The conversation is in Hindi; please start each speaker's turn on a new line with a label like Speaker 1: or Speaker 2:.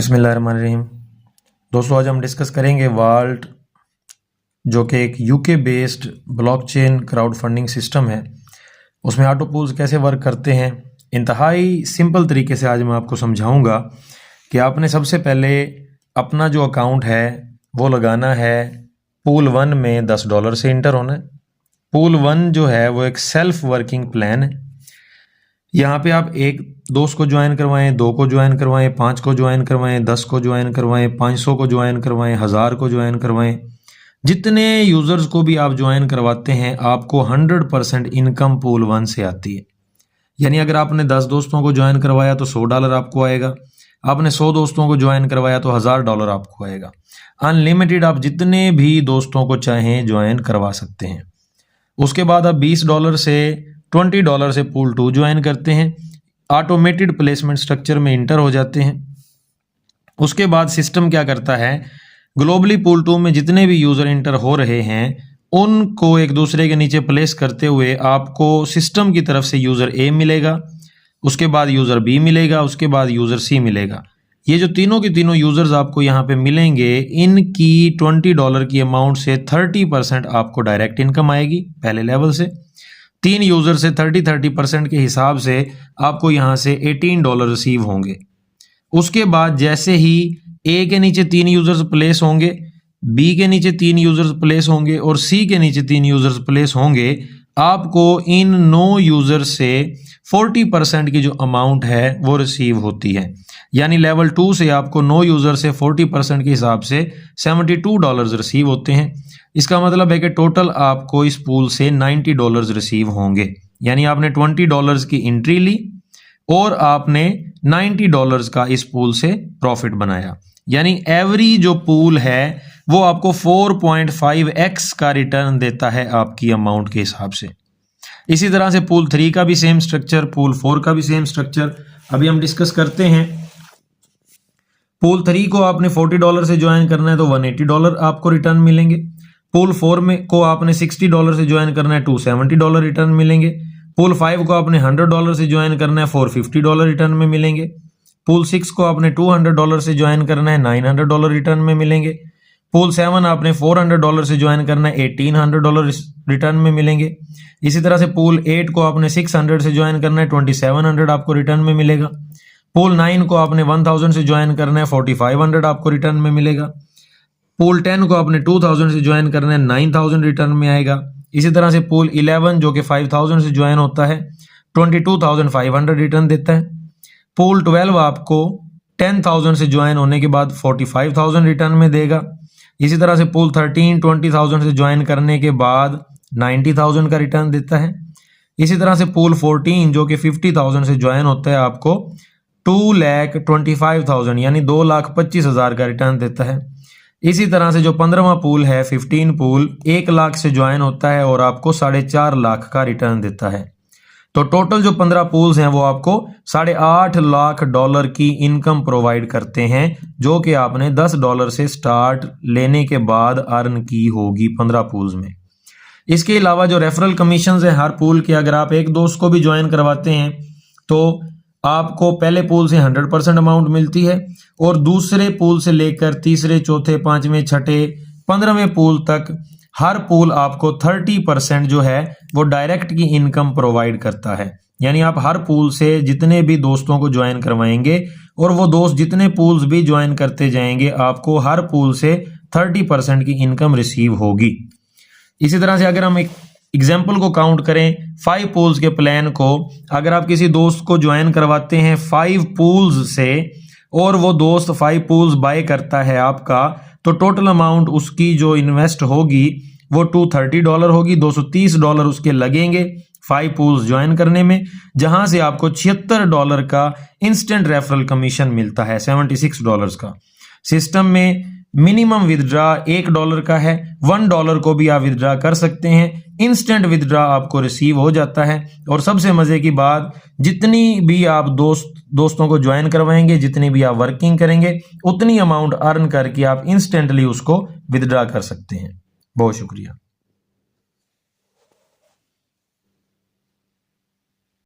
Speaker 1: बिस्मिल्लाहिर्रहमानिर्रहीम। दोस्तों, आज हम डिस्कस करेंगे वाल्ट, जो कि एक UK based blockchain crowd funding system है। उसमें ऑटो पूल्स कैसे वर्क करते हैं, इंतहाई सिंपल तरीके से आज मैं आपको समझाऊंगा कि आपने सबसे पहले अपना जो अकाउंट है वो लगाना है पूल 1 में $10 से इंटर होना है। पूल 1 जो है वो एक सेल्फ वर्किंग प्लान है। यहाँ पे आप एक दोस्त को ज्वाइन करवाएं, 2 को ज्वाइन करवाएं, 5 को ज्वाइन करवाएं, 10 को ज्वाइन करवाएं, 500 को ज्वाइन करवाएं, 1000 को ज्वाइन करवाएं। जितने यूजर्स को भी आप ज्वाइन करवाते हैं आपको 100% इनकम पूल 1 से आती है। यानी अगर आपने 10 दोस्तों को ज्वाइन करवाया तो $100 आपको आएगा, आपने 100 दोस्तों को ज्वाइन करवाया तो $1000 आपको आएगा। अनलिमिटेड आप जितने भी दोस्तों को चाहें ज्वाइन करवा सकते हैं। उसके बाद आप $20 से $20 से पूल 2 ज्वाइन करते हैं, ऑटोमेटेड प्लेसमेंट स्ट्रक्चर में इंटर हो जाते हैं। उसके बाद सिस्टम क्या करता है, ग्लोबली पूल 2 में जितने भी यूज़र इंटर हो रहे हैं उनको एक दूसरे के नीचे प्लेस करते हुए आपको सिस्टम की तरफ से यूज़र ए मिलेगा, उसके बाद यूज़र बी मिलेगा, उसके बाद यूज़र सी मिलेगा। ये जो तीनों के तीनों यूज़र्स आपको यहाँ पे मिलेंगे, इनकी $20 की अमाउंट से 30% आपको डायरेक्ट इनकम आएगी पहले लेवल से। 3 यूज़र से 30% के हिसाब से आपको यहाँ से $18 रिसीव होंगे। उसके बाद जैसे ही ए के नीचे 3 यूज़र्स प्लेस होंगे, बी के नीचे 3 यूज़र्स प्लेस होंगे और सी के नीचे 3 यूज़र्स प्लेस होंगे, आपको इन 9 यूज़र से 40% की जो अमाउंट है वो रिसीव होती है। यानी लेवल 2 से आपको 9 यूज़र से 40% के हिसाब से $72 रिसीव होते हैं। इसका मतलब है कि टोटल आपको इस पूल से $90 रिसीव होंगे। यानी आपने $20 की एंट्री ली और आपने $90 का इस पूल से प्रॉफिट बनाया। यानी एवरी जो पूल है वो आपको 4.5x का रिटर्न देता है आपकी अमाउंट के हिसाब से। इसी तरह से पूल 3 का भी सेम स्ट्रक्चर, पूल 4 का भी सेम स्ट्रक्चर अभी हम डिस्कस करते हैं। पूल 3 को आपने $40 से ज्वाइन करना है तो $180 आपको रिटर्न मिलेंगे। पूल 4 में को आपने $60 से ज्वाइन करना है $270 रिटर्न मिलेंगे। पूल 5 को आपने $100 से ज्वाइन करना है $450 रिटर्न में मिलेंगे। पूल 6 को आपने $200 से ज्वाइन करना है $900 रिटर्न में मिलेंगे। पूल 7 आपने $400 से ज्वाइन करना है $1800 रिटर्न में मिलेंगे। इसी तरह से पूल 8 को आपने 600 से ज्वाइन करना है $2700 आपको रिटर्न में मिलेगा। पूल 9 को आपने 1000 से ज्वाइन करना है $4500 आपको रिटर्न में मिलेगा। पूल 10 को आपने 2000 से ज्वाइन करना है 9000 रिटर्न में आएगा। इसी तरह से पूल 11 जो कि 5000 से ज्वाइन होता है 22500 रिटर्न देता है। पूल 12 आपको 10,000 से ज्वाइन होने के बाद 45,000 रिटर्न में देगा। इसी तरह से पूल 13 20,000 से ज्वाइन करने के बाद 90,000 का रिटर्न देता है। इसी तरह से पूल 14 जो कि 50,000 से ज्वाइन होता है आपको 2,25,000 यानी 2,25,000 का रिटर्न देता है। इसी तरह से जो 15वां पूल है 15 पूल 1 लाख से ज्वाइन होता है और आपको 4.5 लाख का रिटर्न देता है। तो टोटल जो 15 पूल्स हैं वो आपको $8.5 लाख की इनकम प्रोवाइड करते हैं, जो कि आपने $10 से स्टार्ट लेने के बाद अर्न की होगी 15 पूल्स में। इसके अलावा जो रेफरल कमीशंस हैं हर पूल के, अगर आप एक दोस्त को भी ज्वाइन करवाते हैं तो आपको पहले पूल से 100% अमाउंट मिलती है और दूसरे पूल से लेकर तीसरे, चौथे, 5वें, छठे, 15वें पूल तक हर पूल आपको 30% जो है वो डायरेक्ट की इनकम प्रोवाइड करता है। यानी आप हर पूल से जितने भी दोस्तों को ज्वाइन करवाएंगे और वो दोस्त जितने पूल्स भी ज्वाइन करते जाएंगे आपको हर पूल से 30% की इनकम रिसीव होगी। इसी तरह से अगर हम एक एग्जाम्पल को काउंट करें 5 पूल्स के प्लान को, अगर आप किसी दोस्त को ज्वाइन करवाते हैं 5 पूल्स से और वो दोस्त 5 पूल्स बाय करता है आपका, तो टोटल अमाउंट उसकी जो इन्वेस्ट होगी वो $230 होगी। $230 उसके लगेंगे 5 पूल्स ज्वाइन करने में, जहां से आपको $76 का इंस्टेंट रेफरल कमीशन मिलता है, $76 का। सिस्टम में मिनिमम विदड्रा $1 का है, $1 को भी आप विदड्रा कर सकते हैं। इंस्टेंट विदड्रा आपको रिसीव हो जाता है। और सबसे मजे की बात, जितनी भी आप दोस्तों को ज्वाइन करवाएंगे, जितनी भी आप वर्किंग करेंगे, उतनी अमाउंट अर्न करके आप इंस्टेंटली उसको विदड्रा कर सकते हैं। बहुत शुक्रिया।